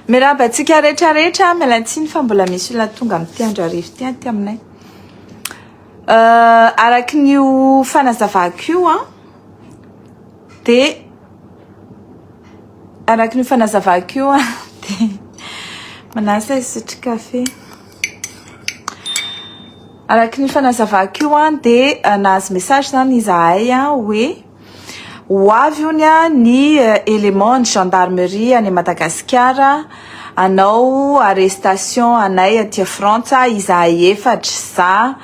Mirabantsika rehetrarehetra mialatsiny fa mbola misy olona tonga amin'ity andro hariva ity aty aminay. Araky n'io fanazavako io de araky n'io fanazavako io de manasa isotro kafe. Araky n'io fanazavako io de nahazo message zany izahay hoe ho avy hony ny élément ny gendarmerie any Madagasikara anao arrestation anay aty Frantsa izahay efatra za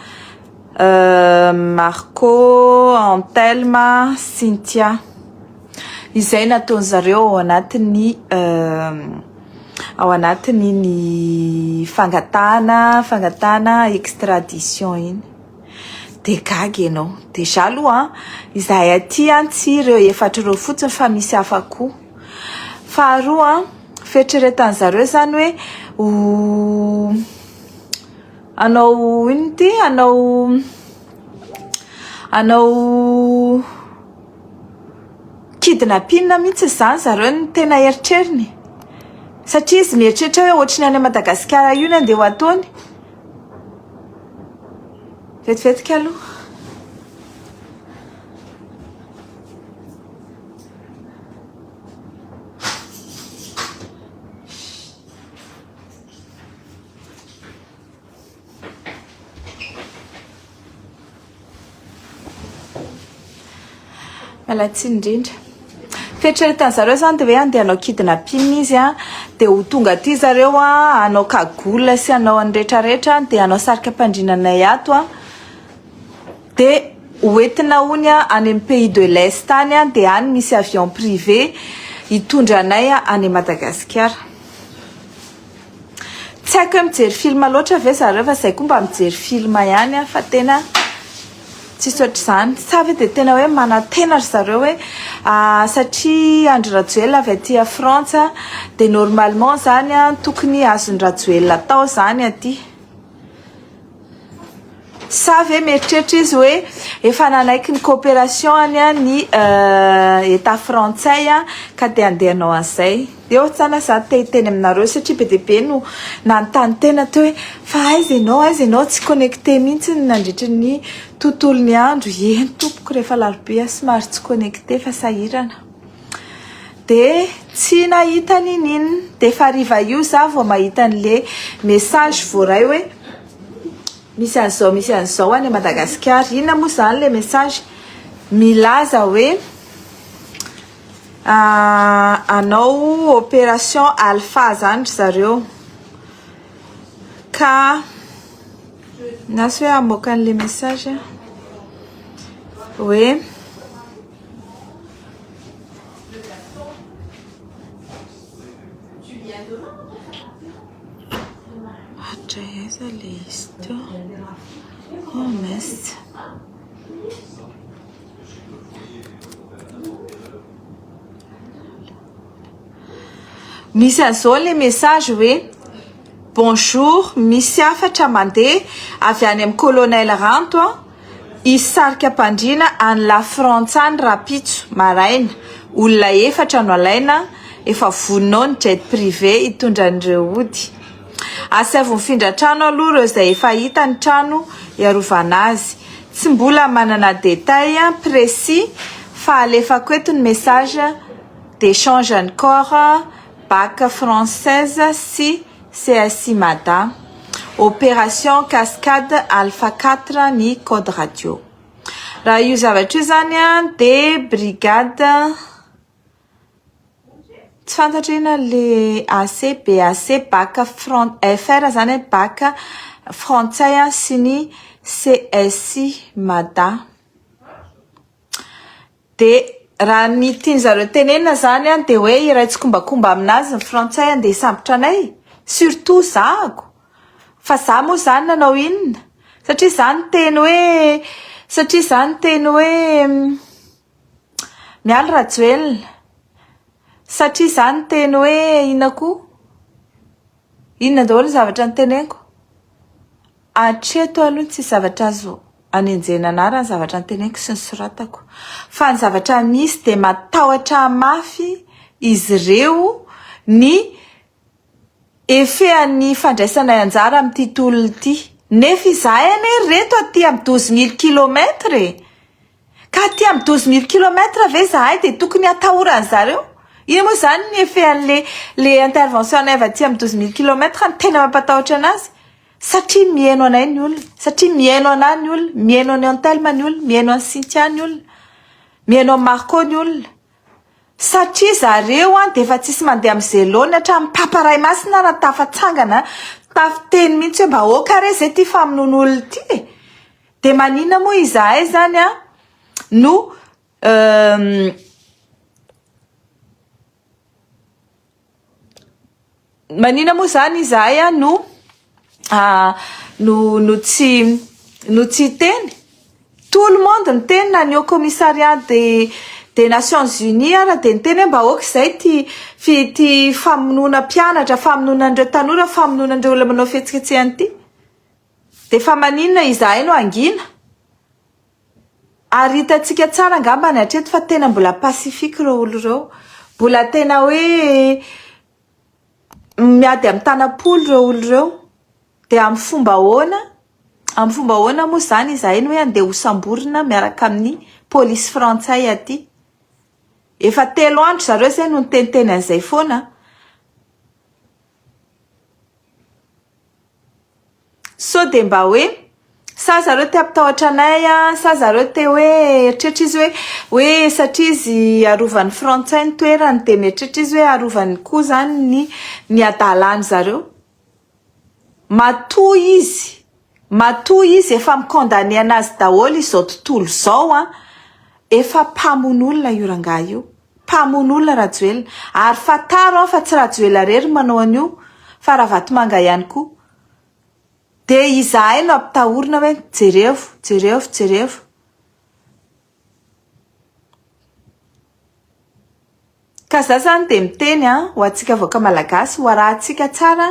Marco, Antelma, Cynthia. Izay nataony zareo ao anatin'ny fangatana extradition iny. De gaga ianao. Deja aloha izahay aty tsy ireo efatra ireo fotsiny fa misy hafa koa. Faharoa fieritreretan zareo zany hoe anao inty anao kidnapping mihitsy zany zareo ny tena eritreriny satria izy mieritreritra hoe ohatriny any Madagasikara io andeha ho ataony vetivetika aloha. Malatsiny indrindra. Fieritreretan zareo zany de hoe andeha hanao kidnapping izy de ho tonga aty zareo hanao kagola sy hanao anretraretra de hanao sarika pandrinanay ato de hoentina ony any amin'ny pays de l'Est any de any misy avion privé hitondra anay any Madagasikara. Tsy haiko mijery film loatra ve zareo fa zay koa mba mijery film ihany fa tena tsisy ohatr'izany. Savy de tena hoe manatena zareo hoe satria Andry Rajoelina avy aty Frantsa de normalement zany tokony azony Rajoelina atao zany aty. Savy mieritreritra izy hoe efa nanaiky ny coopération ny état frantsay ka de andehanao an'izay. De ohatsana za teny aminareo satria be de be no nanontany tena teo hoe fa aiza ianao tsy connecté mihitsy nandritra ny tontolon'ny andro. Eny tompoko rehefa larobia somary tsy connecté fa sahirana. De tsy nahita ninino de fa hariva io za vao mahita an'le message voaray hoe misy an'izao any Madagasikara. Inona moa zany le message milaza hoe anao opération alpha zany zareo ka nasy hoe amoaka an'le message hoe Atraiza le isto oh mes misy an'izao le message hoe bonjour, misy afatra mandeha avy any amin'ny colonel Ranto isarika pandrina any la Frantsa any rapitso maraina olona efatra no alaina efa voninao ny jet privé hitondra an'ireo ody. Asavo mifindra trano aloha ireo izay efa hita ny trano iarovana azy. Tsy mbola manana détail précis fa alefako eto ny message d'échange ny corps BAC française si CSI Mada opération cascade alpha 4 ny code radio. Raha io zavatra io zany de brigade tsy fantatra ina le AC BAC BAC FR zany BAC frantsay sy ny CSI Mada. De raha ny tiany zareo tenenina zany de hoe iraitsy kombakomba aminazy ny frantsay andeha sambotra anay surtout zako fa za moa zany nanao inona satria zany teny hoe miala Rajoelina satria zany teny hoe inona koa inona daholo ny zavatra ny teneniko atreto aloha tsy zavatra azo anenjena anara ny zavatra ny teneniko sy ny soratako fa ny zavatra misy de matahotra mafy izy ireo ny efean'ny fandraisana anjara amin'ity tolona ity nefa izahay ane reto aty amin'ny 12 000 kilomètre ka aty amin'ny 12 000 kilomètre ve zahay de tokony atahorany zareo ino moa zany ny efean'le intervention anay avy aty amin'ny 12 000 kilomètre ny tena mampatahotra anazy satria mihaino anay ny olona satria mihaino anay ny olona mihaino any Antelma ny olona mihaino any Cynthia ny olona mihaino any Marco ny olona satria zareo de efa tsisy mandeha amin'ny zelony hatramin'ny paparay masina raha tafatsangana tafiteny mihitsy hoe mba okare zay ty famonoan'olona ty de manina moa izahay zany no manina moa zany izahay no tsy teny tout le monde miteny na ny au commissariat des Nations Unies ara de niteny mba ok zay ty famonoana mpianatra famonoanandreo tanora famonoanandreo olona manao fihetsiketsehany ty de fa maninona izahay no angina ary hitatsika tsara angamba ny hatreto fa tena mbola pacifique reo olo reo mbola tena hoe miady amin'ny tanapolo reo olo reo de amin'ny fomba ahoana moa zany izahay hoe andeha hosamborina miaraka amin'ny police frantsay aty efa 3 andro zareo zay no niteniteny an'izay foana so de mba hoe sa zareo te ampitahotra anay sa zareo te hoe eritreritra izy hoe satria izy arovan'ny frantsay ny toerany de mieritreritra izy hoe arovany koa zany ny adalany zareo matoy izy efa mikondane anazy daholo izao tontolo zao efa mpamon'olona io ranga io mpamon'olona rajoelina ary fataro fa tsy rajoela rery manao an'io fa raha vatomanga ihany koa de izahay no ampitahorina hoe jerevo ka za zany de miteny ho atsika vaoaka malagasy ho arahantsika tsara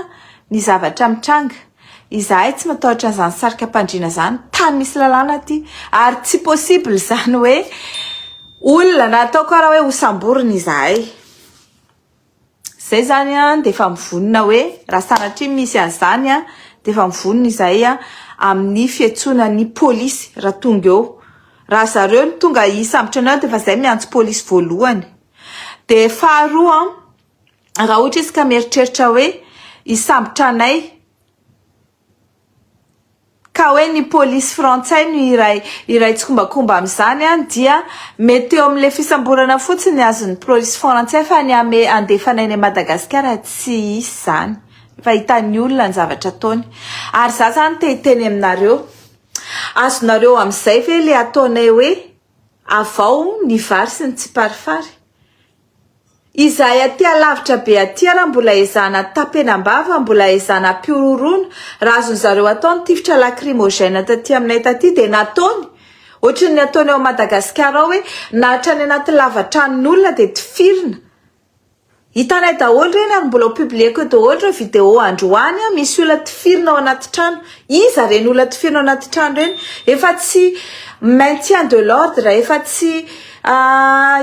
ny zavatra mitranga izahay tsy matahotra an'izany sarika-pandriana zany tany misy lalàna ty ary tsy possible zany hoe olona nataoko raha hoe hosamborina izahay zay zany de efa mivonina hoe raha sanatria misy an'izany de efa mivonina izahay amin'ny fiantsonan'ny polisy raha tonga eo raha zareo ny tonga hisambotra anao de efa zay miantso polisy voalohany de faharoa raha ohatra izy ka mieritreritra hoe hisambotra anay ka hoe ny polisy frantsay no iray tsikombakomba amin'izany dia mety eo amin'le fisamborana fotsiny azon'ny polisy frantsay fa ny andefanay ny Madagasikara tsy isy zany fa hitan'ny olona ny zavatra ataony ary za zany te hiteny aminareo azonareo amin'izay ve le ataonay hoe avao ny vary sy ny tsiparifary izahay aty alavitra be aty raha mbola ezana tapenambava mbola ezana piororona raha azony zareo ataony tifitra lacrymogène taty aminay taty de nataony ohatrany ny ataony ao Madagasikara hoe nahatrany anaty lavatran'olona de tifirina hitanay daholo reny ary mbola publieko daholo reo vidéo androany misy olona tifirina ao anaty trano iza reny olona tifirina ao anaty trano reny efa tsy maintien de l'ordre efa tsy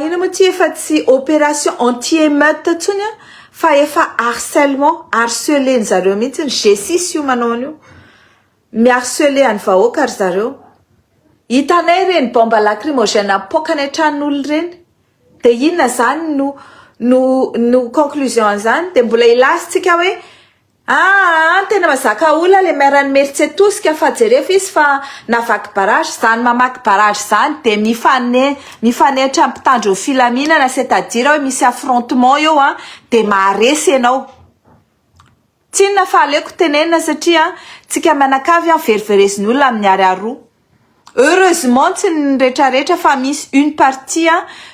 ino moa ty efa tsy opération anti-émeute tsony fa efa harcelé ny zareo mihitsy ny G6 io manao an'io miharcelé any vahoaka ary zareo hitanay reny bomba lacrymogène apokanay tranon'olo reny de inona zany no conclusion zany de mbola ilasintsika hoe tena mazaka olona le mairany Mertsetosika fa jeref izy fa navaky barage zany mamaky barage zany de mifanehitra ampitandro filaminana c'est-à-dire hoe misy affrontement eo de maharesy ianao tsinona fa aleko tenenina satria tsika manakavy veriverezin'ny olona amin'ny ary aroa heureusement tsy ny rehetrarehetra fa misy une partie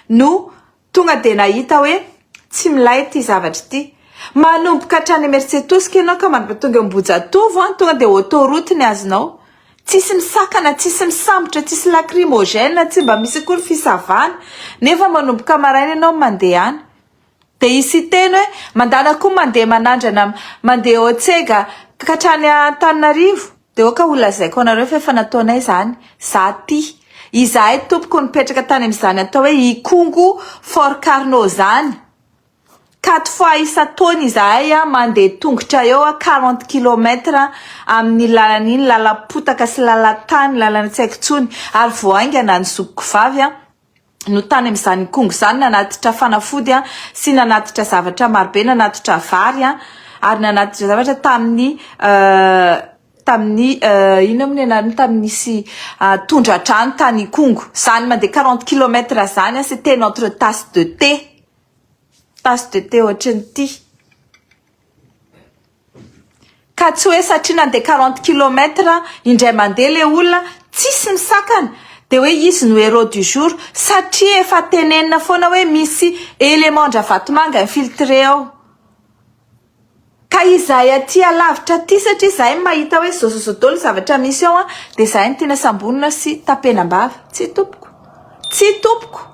no tonga de nahita hoe tsy milay ty zavatra ty manomboka hatrany Mertsetosika ianao ka manomboka tonga Ambojatovo tonga de autoroute ny azonao tsisy misakana tsisy misambotra tsisy lacrymogène tsy mba misy koa fisavana nefa manomboka maraina ianao mandeha any de isy teny hoe mandana koa mandeha manandrana mandeha Otsega ka hatrany Antananarivo de oka olazaiko anareo fa efa nataonay zany za ty izahay tompoko nipetraka tany amin'izany atao hoe Ikongo Fort Carno zany 4 fois isa-taona izahay mandeha tongotra eo 40 km amin'ny lalan'iny lalam-potaka sy lalan-tany lalana tsy haiko tsony ary voaingana ny zokiko vavy no tany amin'izany kongo zany nanatitra fanafody sy nanatitra zavatra marobe nanatitra vary ary nanatitra zavatra tamin'ny ino amin'ny anarany tamin'nisy tondratrano tany kongo zany mandeha 40 km zany c'était notre tasse de thé ohatran'ny ty ka tsy hoe satria nandeha 40 km indray mandeha le olona tsisy misakana de hoe izy no héros du jour satria efa tenenina foana hoe misy élément-ndra vatomanga infiltré ao ka izahay aty alavitra ty satria izahay mahita hoe zozodolo zavatra misy ao de izahay ny tena sambonina sy tapenam-bava tsy tompoko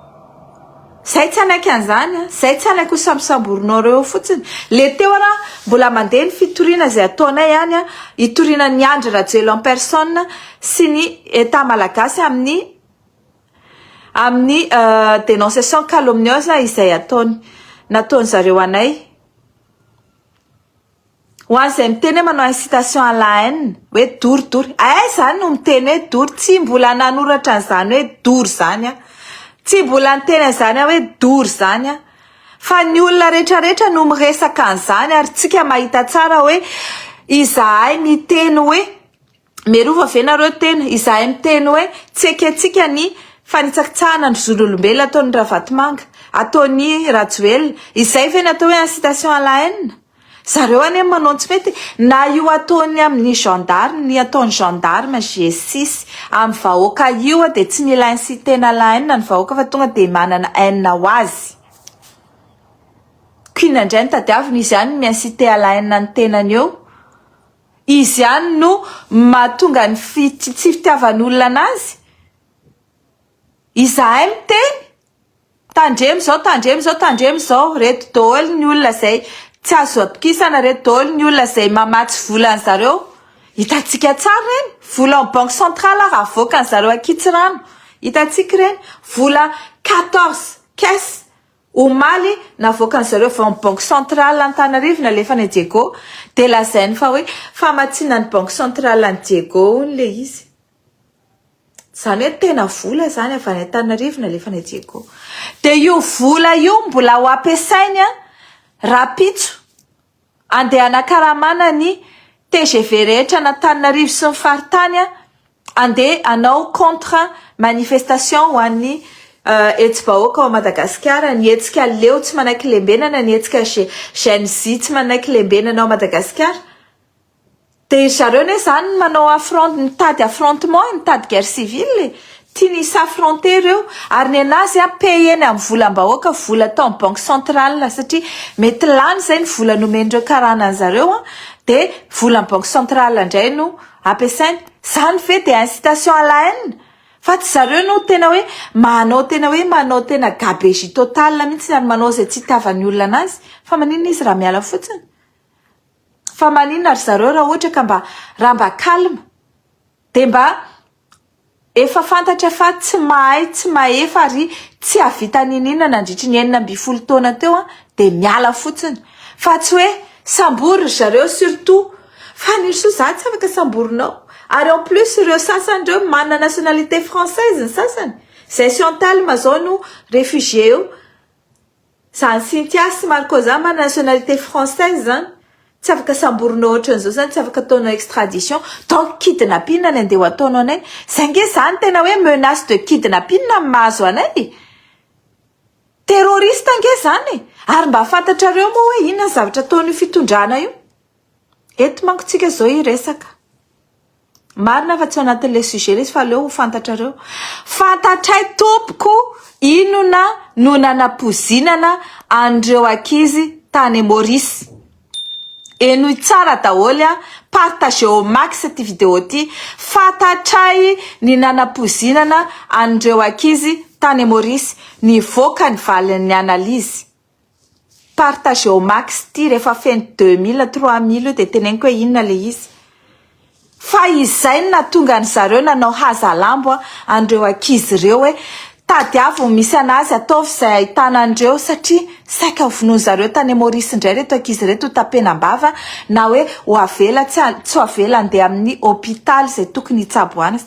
zay tsy anaiky an'izany zay tsy anaiky ho sambosamborinao reo fotsiny le teo raha mbola mandeha ny fitoriana zay ataonay ihany hitoriana ny Andry Rajoelina en personne sy ny état malagasy amin'ny dénonciation calomnieuse izay nataony zareo anay ho an'izay miteny manao incitation à la haine hoe doridory zany no miteny hoe dory tsy mbola nanoratra an'izany hoe dory zany tsy mbola niteny zany hoe dory zany fa ny olona rehetrarehetra no miresaka an'izany ary tsika mahita tsara hoe izahay miteny hoe merova venareo tena izahay miteny hoe tseketsika ny fanitsakitsahana ny zon'olombelona ataon'ny Ravatomanga ataon'ny Rajoelina izay ve natao hoe incitation à la haine zareo ane manao tsy mety na io ataony amin'ny gendarme ny ataony gendarme G6 amin'ny vahoaka io de tsy mila incitena la haine ny vahoaka fa tonga de manana haine ho azy kina indray ny tadiavina izy ihany mi-incité à la haine ny tenany eo izy ihany no mahatonga ny tsy fitiavan'olona anazy izahay miteny tandremo zao reto daholo ny olona zay tsy azo atokisana reto daholo ny olona zay mamatsy vola ny zareo hitatsika tsara reny vola en banque centrale raha voaka ny zareo akitsirano hitatsika reny vola 14 caisse omaly navoaka ny zareo en banque centrale Antananarivo nalefa ny Diego de lazainy fa hoe famatsiana ny banque centrale ny Diego le izy zany hoe tena vola zany avy any Antananarivo nalefa ny Diego de io vola io mbola ho ampiasainy rapitso andeha anakaramana ny TGV rehetra na Antananarivo sy ny faritany andeha anao contre manifestation ho an'ny etsy-bahoaka ao Madagasikara ny etsika leo tsy manaiky lembenana ny etsika Gen Z tsy manaiky lembenana ao Madagasikara de zareo ne zany manao mitady affrontement mitady guerre civile tiany s'affronter reo ary ny anazy payeny amin'ny volam-bahoaka vola atao amin'ny banque centrale satria mety lany zay ny vola nomendreo karana zareo de vola banque centrale indray no ampiasainy zany fe de incitation à la haine fa tsy zareo no tena hoe manao tena gabegie totale mihitsy ary manao zay tsy itiavan'ny olona anazy fa maninona izy raha miala fotsiny fa maninona ary zareo raha ohatra ka mba calme de mba efa fantatra fa tsy mahefa ary tsy havita ninina nandritry ny 9 taona teo de miala fotsiny fa tsy hoe sambory zareo surtout fa niso za tsy afaka samborinao ary en plus ireo sasany reo manana nationalité française ny sasany zay Chantal mazao no réfugié eo zany Cynthia sy Marcosa manana nationalité française zany tsy afaka samborinao ohatran'izao zany tsy afaka ataonao extradition donc kidnapping ny andeha ho ataonao anay zange zany tena hoe menace de kidnapping mahazo anay terroriste ange zany ary mba fantatrareo moa hoe inona zavatra ataon'io fitondrana io eto manko tsika zao iresaka marina fa tsy anatin'le sujet resy fa leo ho fantatrareo fantatray tompoko inona no nanapozinana andreo ankizy tany Maurice eno tsara daholo partagez au max cette vidéo ty fantatray ny nanapozinana andreo ankizy tany Maurice nivoaka ny valin'ny analyse partagez au max ty rehefa feny 2000 3000 de teneniko hoe inona le izy fa izay na tonga ny zareo nanao hazalambo andreo ankizy reo hoe tady avo misy anazy ataovy zay ahitana andreo satria saika vonoiny zareo tany Maurice indray reto ankizy reto tapenambava na hoe ho avela tsy ho avela andeha amin'ny hôpitaly zay tokony hitsaboana.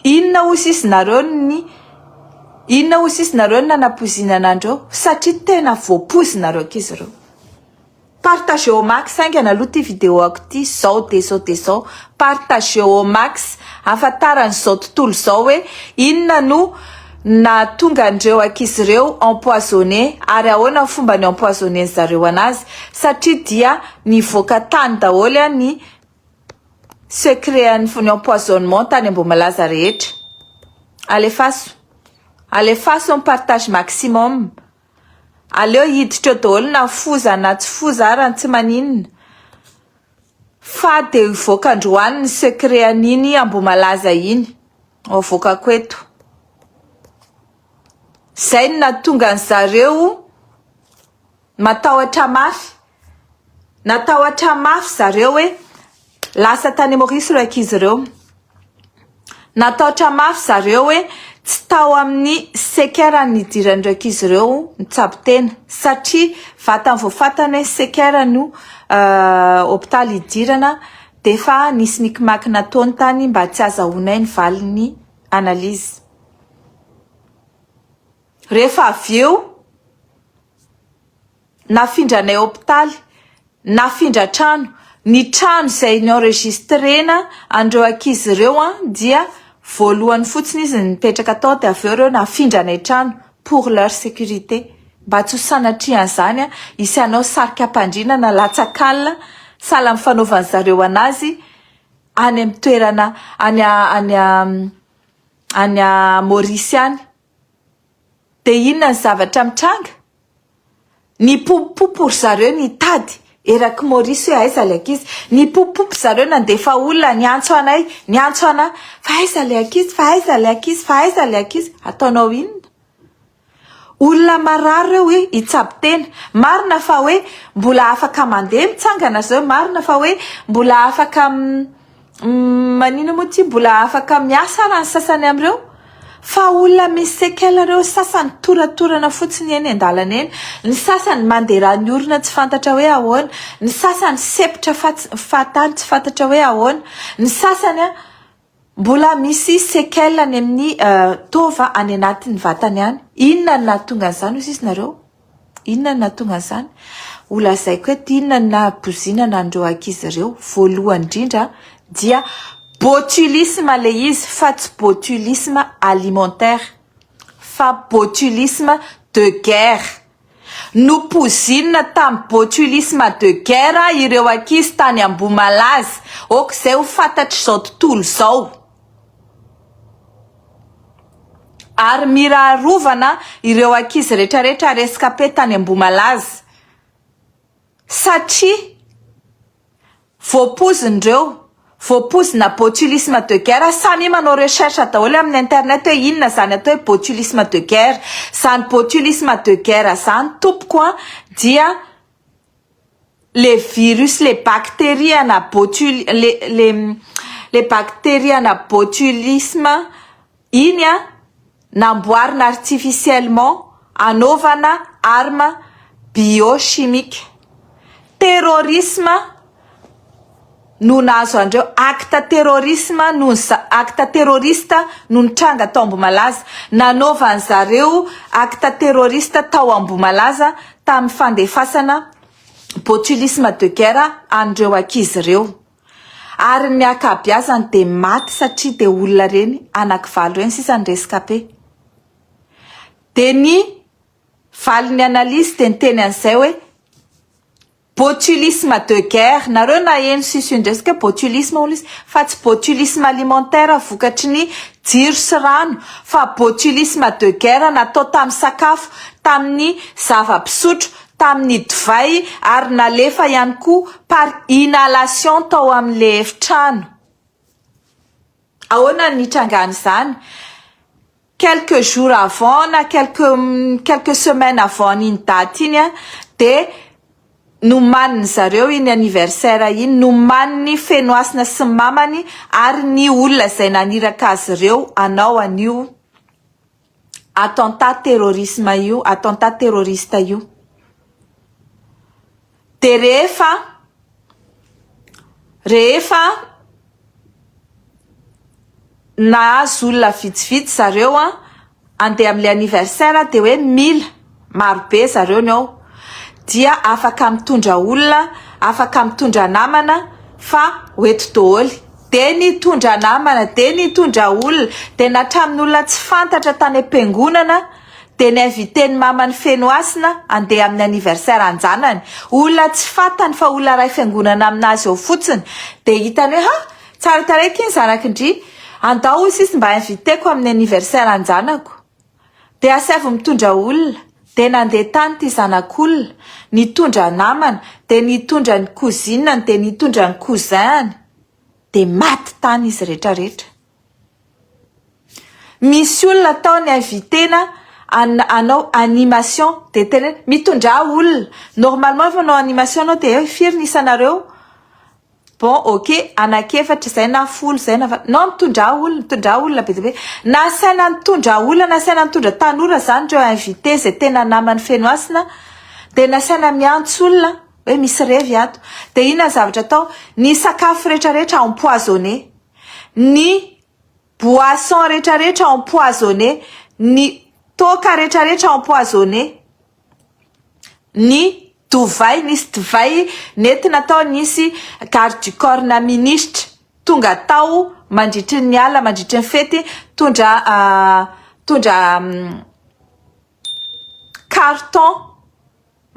Inona ho sisinareo ny nanapozinana andreo satria tena voapozinareo ankizy reo. Partagez au max aingana aloha ty vidéo ako ty zao partagez au max afantarany zao tontolo zao hoe inona no na tonga andreo ankizy reo empoisonné ary ahoana fomba ny empoisonné zareo anazy satria dia nivoaka tany daholo ny secret ny empoisonnement tany Ambohimalaza rehetra. Alefaso en partage maximum. Aleo hiditra daholo na foza na tsy foza ary tsy maninona. Fa de ivoaka androany ny secret an'iny Ambohimalaza iny. Voaka koeto. Zay no nahatonga ny zareo matahotra mafy. Natahotra mafy zareo hoe lasa tany Maurice reo ankizy reo. Natahotra mafy zareo hoe tsy tao amin'ny sekera ny idiran'ireo ankizy reo mitsabo tena satria vatany voafatana sekera no hôpitaly idirana de fa nisy nikimaky nataony tany mba tsy azahoana ny valiny analizy. Rehefa avy eo nafindranay hôpitaly, nafindra trano, ny trano izay nienregistrena andreo ankizy reo dia voalohany fotsiny izy nipetraka tao de avy eo reo nafindranay trano pour leur sécurité. Mba tsy ho sanatrian'izany isianao sarika ampandrinana latsakalina sala amin'ny fanaovany zareo anazy any amin'ny toerana any Maurice any. De inona ny zavatra mitranga? Ny popopopo zareo ny tady eraky Maurice hoe aiza le ankizy. Ny popopopo zareo nandefa olona niantso anay, niantso ana fa aiza le ankizy, fa aiza le ankizy, fa aiza le ankizy. Ataonao inona? Olona marary reo hoe hitsabo tena. Marina fa hoe mbola afaka mandeha mitsangana zao, marina fa hoe mbola afaka manino moa ty mbola afaka miasa raha ny sasany amreo. Fa olona misy sekela reo sasany toratorana fotsiny eny andalana eny, ny sasany mandeha ny orina tsy fantatra hoe ahoana, ny sasany sepitra fatany tsy fantatra hoe ahoana, ny sasany mbola misy sekela any amin'ny tova any anatin'ny vatany any. Inona ny nahatonga an'izany ho sisinareo? Inona ny nahatonga an'izany? Olazaiko hoe inona ny nahabozinana andreo ankizy reo voalohany indrindra dia botulisme le izy fa tsy botulisme alimentaire fa botulisme de guerre. Nopozinina tamin'ny botulisme de guerre ireo ankizy tany Ambohimalaza. Ok zay ho fantatry zao tontolo zao. Ary mirarovana ireo ankizy rehetrarehetra rescape tany Ambohimalaza satria voapozina botulisme de guerre. Samy manao recherche daholo amin'ny internet hoe inona zany atao hoe botulisme de guerre. Zany botulisme de guerre zany tompoko dia les virus, les bactéries les bactéries ana botulisme iny namboarina artificiellement anaovana arme biochimique. Terrorisme no nahazo andreo acte terrorisme no acte terroriste no nitranga tao Ambohimalaza. Nanaovany zareo acte terroriste tao Ambohimalaza tamin'ny fandefasana botulisme de guerre andreo ankizy reo. Ary ny akabeazany de maty satria de olona reny anankivalo reny sisa ny rescape. De ny valiny analyse de niteny an'izay hoe botulisme de guerre. Nareo na eno sisindresika botulisme olo izy fa tsy botulisme alimentaire vokatry ny jiro sy rano fa botulisme de guerre natao tamin'ny sakafo, tamin'ny zava-pisotro, tamin'ny divay ary nalefa ihany koa par inhalation tao amin'le efitrano. Ahoana ny nitrangany izany? Quelques jours avant na quelques semaines avant iny date iny de nomaniny zareo iny anniversaire iny, nomaniny fenoasina sy mamany ary ny olona izay naniraka azy ireo anao anio attentat terrorisme io, attentat terrorista io. De rehefa nahazo olona vitsivitsy zareo andeha am'le anniversaire de hoe mila marobe zareo ny ao dia afaka mitondra olona, afaka mitondra namana fa hoeto daholo. De nitondra namana, de nitondra olona, de natramin'olona tsy fantatra tany am-piangonana, de ninvité ny mamany Fenoasina andeha amin'ny anniversaire anjanany. Olona tsy fantany fa olona ray fiangonana aminazy ao fotsiny. De hitany hoe tsara taraiky iny zanakindry, andao izy mba inviteko amin'ny anniversaire anjanako. De asavy mitondra olona, de nandeha tany ty zanak'olona, nitondra namana, de nitondra ny cousinany, de nitondra ny cousinany. De maty tany izy rehetrarehetra. Misy olona tao ny invitena anao animation de tena mitondra olona. Normalement fa anao animation anao de firy ny isanareo? Bon, ok, anakefatra zay na folo zay na no mitondra olona be be. Na saina mitondra olona, na saina mitondra tanora zany reo invité zay tena namany Fenoasina, de na saina miantso olona hoe misy revy ato. De ina zavatra atao, ny sakafo rehetrarehetra empoisonné, ny boisson rehetrarehetra empoisonné, ny toka rehetrarehetra empoisonné, ny divay, nisy divay nentina tao nisy garde du corps na ministre tonga tao mandritry ny ala, mandritry ny fety, tondra carton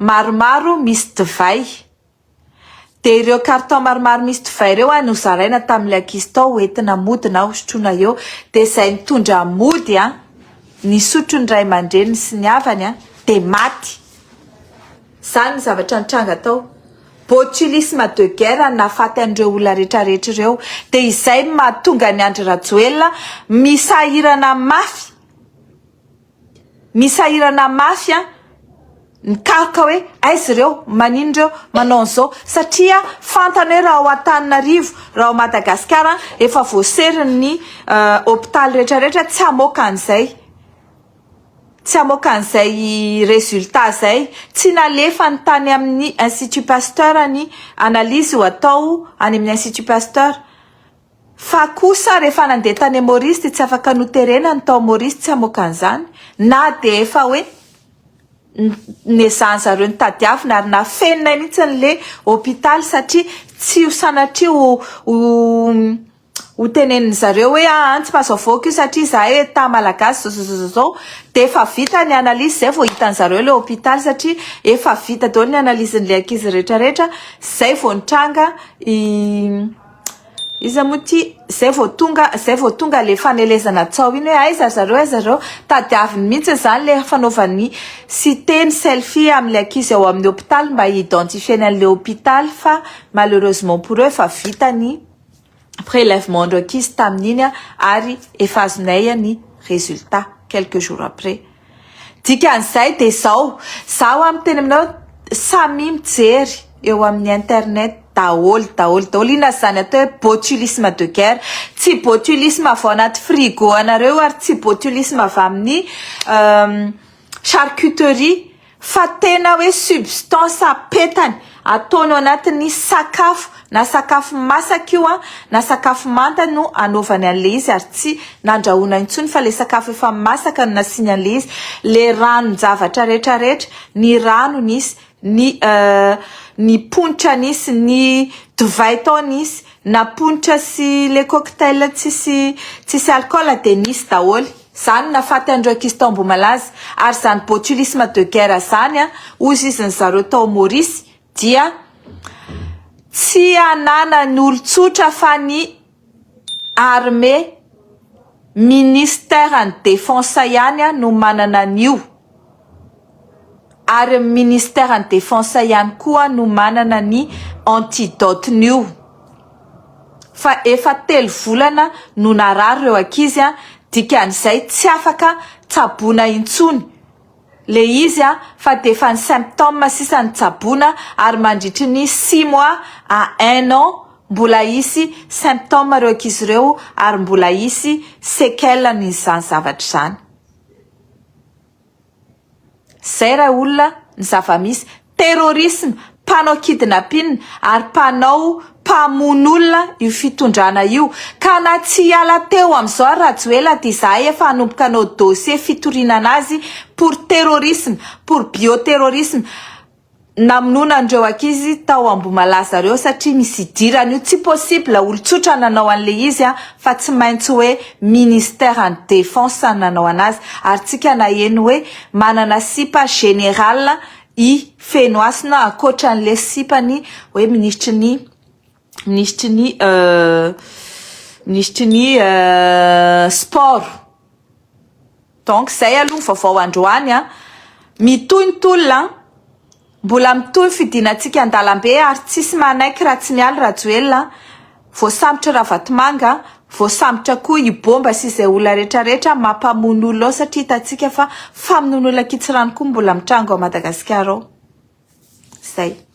maromaro misy divay. De ireo carton maromaro misy divay ireo nozaraina tamin'le ankizy tao entina mody na hosotrona eo. De zay mitondra mody ny sotro ny ray aman-dreny sy ny havany de maty. Zany ny zavatra nitranga tao. Botulisme de guerre nafaty an'ireo olona rehetrarehetra ireo. De izay mahatonga ny Andry Rajoelina misahirana mafy. Misahirana mafy nikaroka hoe aizy ireo manino ireo manao an'izao satria fantany hoe raha ao Antananarivo, raha ao Madagasikara efa voaseriny ny hôpital rehetrarehetra tsy hamoaka an'izay. Tsy hamoaka an'izay résultat zay, tsy nalefa ny tany amin'ny Institut Pasteur ny analyse ho atao any amin'ny Institut Pasteur. Fa kosa rehefa nandeha tany Maurice tsy afaka noterena ny tao Maurice tsy hamoaka an'izany, na de efa hoe nezany zareo ny tadiavina ary nafenina mihitsy le hôpital satria tsy ho sanatria ho teneniny zareo hoe tsy mahazo avoaka io satria zahay ta malagasy zao. De efa vita ny analyse zay vao hitan'ny zareo le hôpital satria efa vita daholo ny analyse-n'le ankizy rehetrarehetra. Zay vao nitranga iza moty zay vao tonga le fanelezana tsao iny hoe aiza zareo tadiaviny mihitsy zany le fanaovany cité ny selfie amin'le ankizy ao amin'ny hôpital mba identifier an'le hôpital fa malheureusement pour eux efa vita ny prélèvement ndreo ankizy tamin'iny ary efa azonay ny résultat quelques jours après. Dikan'izay de zao amin'ny teny aminao samy mijery eo amin'ny internet daholo ina zany atao hoe botulisme de guerre. Tsy botulisme avy ao anaty frigo anareo ary tsy botulisme avy amin'ny charcuterie fa tena hoe substance apetany ataony anatin'ny sakafo, na sakafo masaka io na sakafo manta no anaovany an'le izy ary tsy nandrahoana intsony fa le sakafo efa masaka no nasiany an'le izy. Le ranon-javatra rehetrarehetra, ny rano nisy, ny ponitra nisy, ny divay tao nisy, na ponitra sy le cocktail tsisy alcool de nisy daholo. Zany nafaty andreo ankizy tao Ambomalaza ary zany botulisme de guerre zany ozy izy ny zareo tao Maurice dia tsy anana ny olon-tsotra fa ny armée ministère ny défense ihany no manana an'io. Ary ministère ny défense ihany koa no manana ny antidote nio. Fa efa 3 volana no narary ireo ankizy dikan'izay tsy afaka tsaboana intsony le izy fa defa ny symptôme sisa ny tsaboana ary mandritry ny 6 mois à 1 an mbola isy symptôme ireo ankizy ireo ary mbola isy séquelle n'izany zavatra zany. zay raha olona ny zava-misy terrorisme mpanao kidnapping ary mpanao mpamon'olona io fitondrana io ka na tsy hiala teo amin'izao Rajoelina dia izahay efa hanomboka anao dossier fitorinana azy pour terrorisme pour bioterrorisme namonona andreo ankizy tao Ambohimalaza reo satria misy idirana io tsy possible olon-tsotra nanao an'le izy fa tsy maintsy hoe ministère en défense nanao anazy ary tsika na eno hoe manana sipa général i fenoasina ankoatran'le sipany hoe ministry ny sport. Donc zay aloha vaovao androany mitohintolona mbola mitohy fidinantsika an-dalambe ary tsisy manaiky raha tsy miala Rajoelina voasambotra Ravatomanga voasambotra koa i bomba sy izay olona rehetrarehetra mampamono olona ao satria hitantsika fa famonoan'olona kitsirano koa mbola mitrango a Madagasikara ao. Zay.